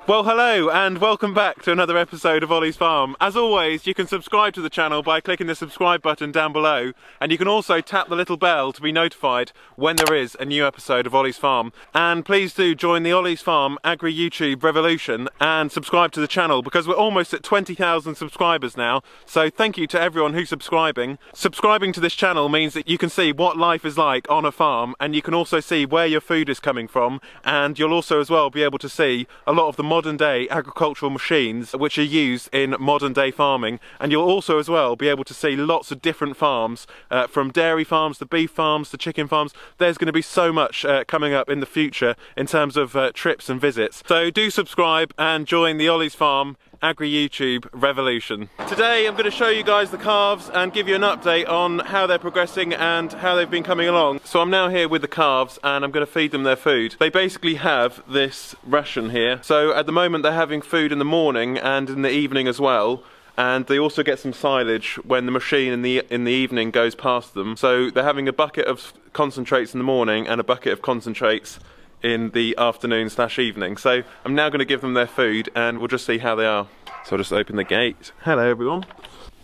Well, hello and welcome back to another episode of Olly's Farm. As always, you can subscribe to the channel by clicking the subscribe button down below, and you can also tap the little bell to be notified when there is a new episode of Olly's Farm. And please do join the Olly's Farm Agri YouTube revolution and subscribe to the channel, because we're almost at 20,000 subscribers now, so thank you to everyone who's subscribing. Subscribing to this channel means that you can see what life is like on a farm, and you can also see where your food is coming from, and you'll also as well be able to see a lot of the modern day agricultural machines which are used in modern day farming, and you'll also as well be able to see lots of different farms, from dairy farms to beef farms to chicken farms. There's going to be so much coming up in the future in terms of trips and visits, so do subscribe and join the Olly's Farm Agri YouTube revolution. Today I'm going to show you guys the calves and give you an update on how they're progressing and how they've been coming along. So I'm now here with the calves and I'm going to feed them their food. They basically have this ration here. So at the moment they're having food in the morning and in the evening as well. And they also get some silage when the machine in the evening goes past them. So they're having a bucket of concentrates in the morning and a bucket of concentrates in the afternoon / evening. So I'm now going to give them their food and we'll just see how they are. So I'll just open the gate. Hello everyone.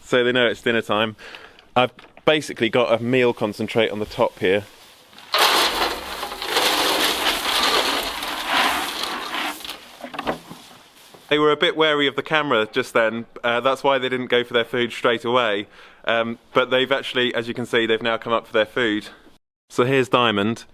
So they know it's dinner time. I've basically got a meal concentrate on the top here. They were a bit wary of the camera just then, that's why they didn't go for their food straight away. But they've actually, as you can see, they've now come up for their food. So here's Diamond.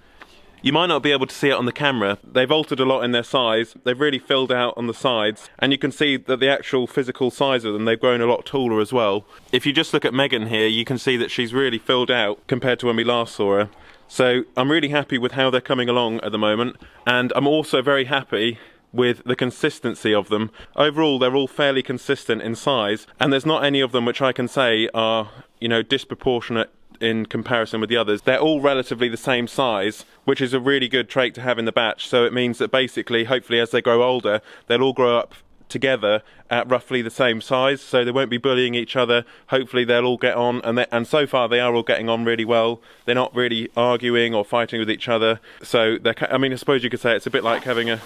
You might not be able to see it on the camera. They've altered a lot in their size. They've really filled out on the sides, and you can see that the actual physical size of them, they've grown a lot taller as well. If you just look at Megan here, you can see that she's really filled out compared to when we last saw her. So I'm really happy with how they're coming along at the moment, and I'm also very happy with the consistency of them. Overall, they're all fairly consistent in size, and there's not any of them which I can say are, you know, disproportionate in comparison with the others. They're all relatively the same size, which is a really good trait to have in the batch. So it means that basically, hopefully as they grow older, they'll all grow up together at roughly the same size, so they won't be bullying each other. Hopefully they'll all get on, and so far they are all getting on really well. They're not really arguing or fighting with each other. So I mean, I suppose you could say it's a bit like having a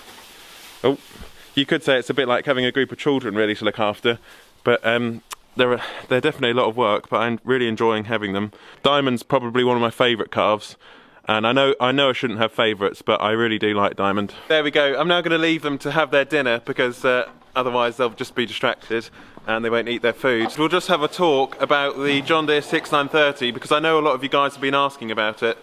group of children really to look after, but they're definitely a lot of work, but I'm really enjoying having them. Diamond's probably one of my favourite calves, and I know I shouldn't have favourites, but I really do like Diamond. There we go. I'm now going to leave them to have their dinner, because otherwise they'll just be distracted and they won't eat their food. We'll just have a talk about the John Deere 6930, because I know a lot of you guys have been asking about it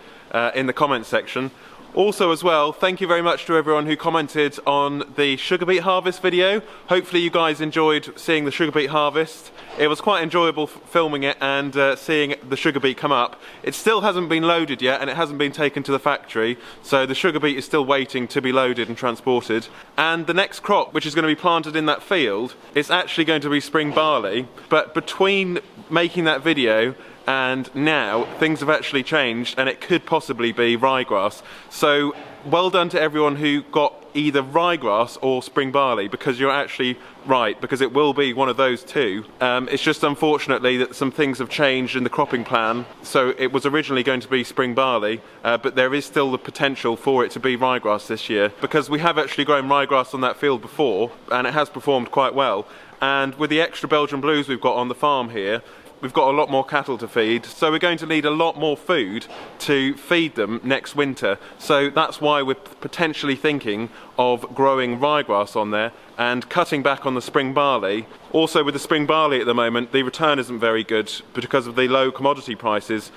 in the comments section. Also as well, thank you very much to everyone who commented on the sugar beet harvest video. Hopefully you guys enjoyed seeing the sugar beet harvest. It was quite enjoyable filming it and seeing the sugar beet come up. It still hasn't been loaded yet, and it hasn't been taken to the factory, so the sugar beet is still waiting to be loaded and transported. And the next crop, which is going to be planted in that field, is actually going to be spring barley. But between making that video and now, things have actually changed, and it could possibly be ryegrass. So well done to everyone who got either ryegrass or spring barley, because you're actually right, because it will be one of those two. It's just unfortunately that some things have changed in the cropping plan. So it was originally going to be spring barley, but there is still the potential for it to be ryegrass this year, because we have actually grown ryegrass on that field before, and it has performed quite well. And with the extra Belgian blues we've got on the farm here, we've got a lot more cattle to feed, so we're going to need a lot more food to feed them next winter. So that's why we're potentially thinking of growing ryegrass on there and cutting back on the spring barley. Also with the spring barley at the moment, the return isn't very good because of the low commodity prices,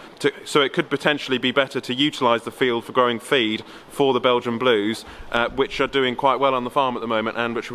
so it could potentially be better to utilise the field for growing feed for the Belgian blues, which are doing quite well on the farm at the moment, and which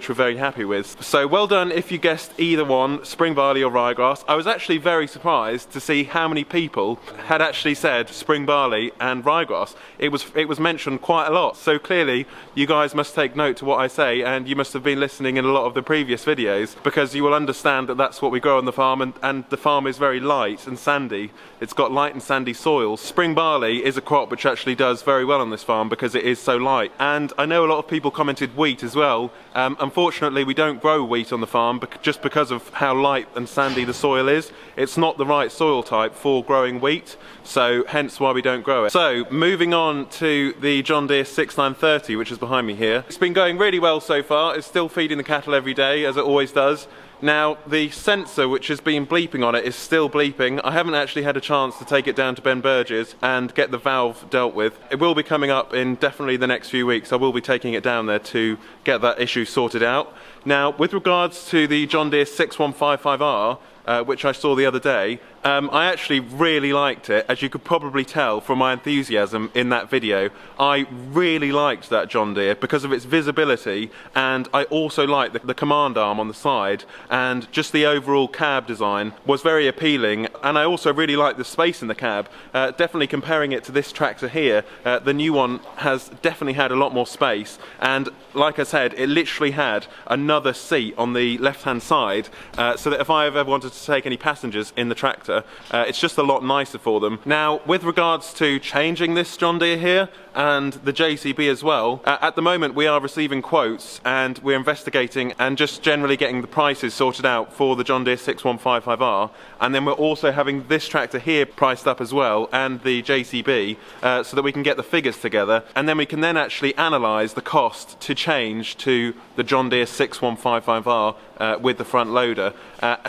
we're very happy with. So well done if you guessed either one, spring barley or ryegrass. I was actually very surprised to see how many people had actually said spring barley and ryegrass. It was mentioned quite a lot, so clearly you guys must take note to what I say, and you must have been listening in a lot of the previous videos, because you will understand that that's what we grow on the farm, and the farm is very light and sandy. It's got light and sandy soils. Spring barley is a crop which actually does very well on this farm because it is so light. And I know a lot of people commented wheat as well. Unfortunately we don't grow wheat on the farm just because of how light and sandy the soil is. It's not the right soil type for growing wheat, so hence why we don't grow it. So moving on to the John Deere 6930, which is behind me here. It's been going really well so far. car is still feeding the cattle every day, as it always does. Now, the sensor which has been bleeping on it is still bleeping. I haven't actually had a chance to take it down to Ben Burge's and get the valve dealt with. It will be coming up in definitely the next few weeks. I will be taking it down there to get that issue sorted out. Now, with regards to the John Deere 6155R, which I saw the other day, I actually really liked it. As you could probably tell from my enthusiasm in that video, I really liked that John Deere because of its visibility, and I also liked the command arm on the side, and just the overall cab design was very appealing, and I also really liked the space in the cab. Definitely comparing it to this tractor here, the new one has definitely had a lot more space, and like I said, it literally had another seat on the left hand side, so that if I ever wanted to take any passengers in the tractor, it's just a lot nicer for them. Now, with regards to changing this John Deere here and the JCB as well, at the moment we are receiving quotes and we're investigating and just generally getting the prices sorted out for the John Deere 6155R, and then we're also having this tractor here priced up as well, and the JCB, so that we can get the figures together, and then we can then actually analyse the cost to change to the John Deere 6155R with the front loader.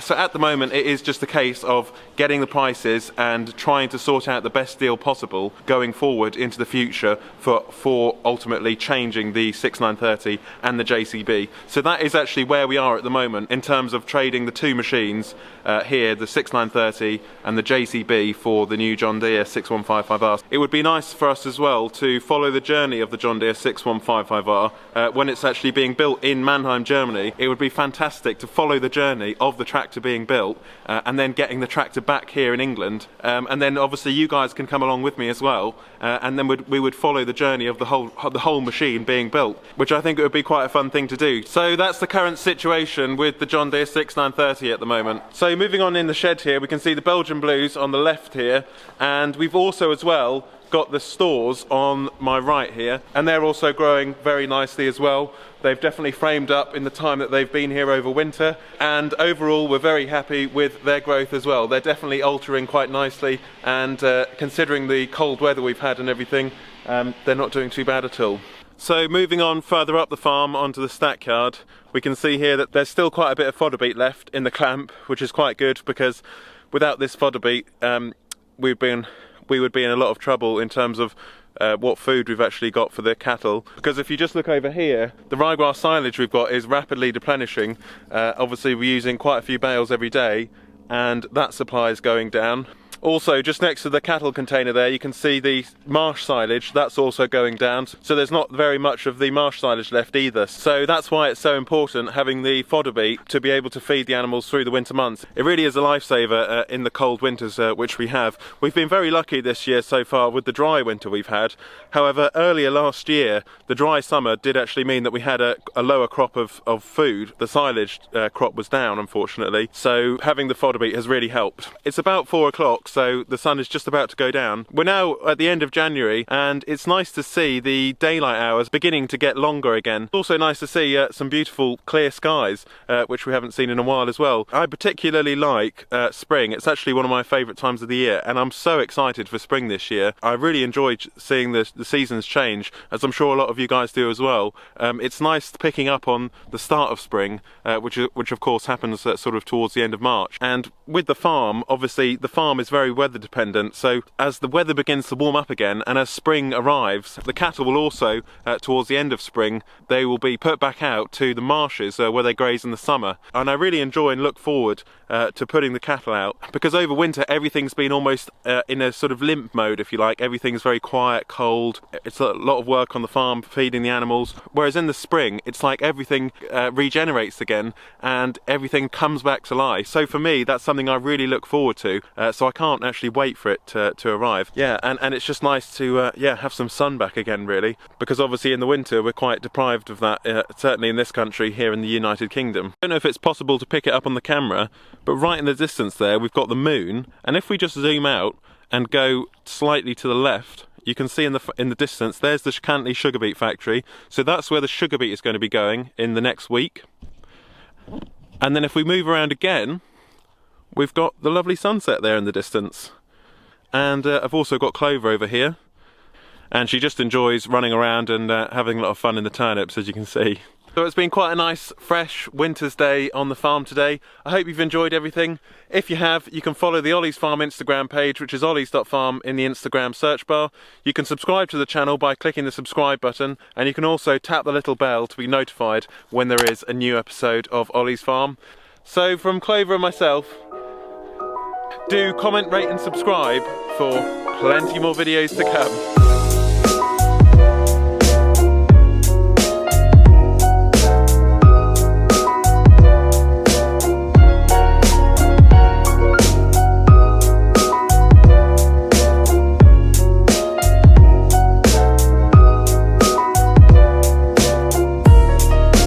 So at the moment it is just a case of getting the prices and trying to sort out the best deal possible going forward into the future for ultimately changing the 6930 and the JCB. So that is actually where we are at the moment in terms of trading the two machines here, the 6930 and the JCB, for the new John Deere 6155R. It would be nice for us as well to follow the journey of the John Deere 6155R when it's actually being built in Mannheim, Germany. It would be fantastic to follow the journey of the tractor being built and then getting the tractor back here in England, and then obviously you guys can come along with me as well, and then we would follow the journey of the whole machine being built, which I think it would be quite a fun thing to do. So that's the current situation with the John Deere 6930 at the moment. So moving on in the shed here, we can see the Belgian blues on the left here, and we've also as well got the stores on my right here, and they're also growing very nicely as well. They've definitely framed up in the time that they've been here over winter, and overall we're very happy with their growth as well. They're definitely altering quite nicely, and considering the cold weather we've had and everything, they're not doing too bad at all. So moving on further up the farm onto the stack yard, we can see here that there's still quite a bit of fodder beet left in the clamp, which is quite good, because without this fodder beet we would be in a lot of trouble in terms of what food we've actually got for the cattle. Because if you just look over here, the ryegrass silage we've got is rapidly replenishing. Obviously we're using quite a few bales every day, and that supply is going down. Also, just next to the cattle container there, you can see the marsh silage. That's also going down, so there's not very much of the marsh silage left either. So that's why it's so important having the fodder beet to be able to feed the animals through the winter months. It really is a lifesaver in the cold winters which we have. We've been very lucky this year so far with the dry winter we've had. However, earlier last year, the dry summer did actually mean that we had a lower crop of food. The silage crop was down, unfortunately, so having the fodder beet has really helped. It's about 4 o'clock, so the sun is just about to go down. We're now at the end of January, and it's nice to see the daylight hours beginning to get longer again. It's also nice to see some beautiful clear skies, which we haven't seen in a while as well. I particularly like spring. It's actually one of my favourite times of the year, and I'm so excited for spring this year. I really enjoy seeing the seasons change, as I'm sure a lot of you guys do as well. It's nice picking up on the start of spring, which of course happens sort of towards the end of March. And with the farm, obviously the farm is very weather dependent, so as the weather begins to warm up again and as spring arrives, the cattle will also, towards the end of spring, they will be put back out to the marshes where they graze in the summer. And I really enjoy and look forward to putting the cattle out, because over winter everything's been almost in a sort of limp mode, if you like. Everything's very quiet, cold. It's a lot of work on the farm feeding the animals, whereas in the spring it's like everything regenerates again and everything comes back to life. So for me, that's something I really look forward to, so I can't actually wait for it to arrive. Yeah, and it's just nice to have some sun back again, really, because obviously in the winter we're quite deprived of that, certainly in this country here in the United Kingdom. I don't know if it's possible to pick it up on the camera, but right in the distance there we've got the moon, and if we just zoom out and go slightly to the left, you can see in the distance there's the Cantley sugar beet factory. So that's where the sugar beet is going to be going in the next week. And then if we move around again, we've got the lovely sunset there in the distance. And I've also got Clover over here, and she just enjoys running around and having a lot of fun in the turnips, as you can see. So it's been quite a nice, fresh winter's day on the farm today. I hope you've enjoyed everything. If you have, you can follow the Olly's Farm Instagram page, which is ollys.farm in the Instagram search bar. You can subscribe to the channel by clicking the subscribe button, and you can also tap the little bell to be notified when there is a new episode of Olly's Farm. So from Clover and myself, do comment, rate and subscribe for plenty more videos to come.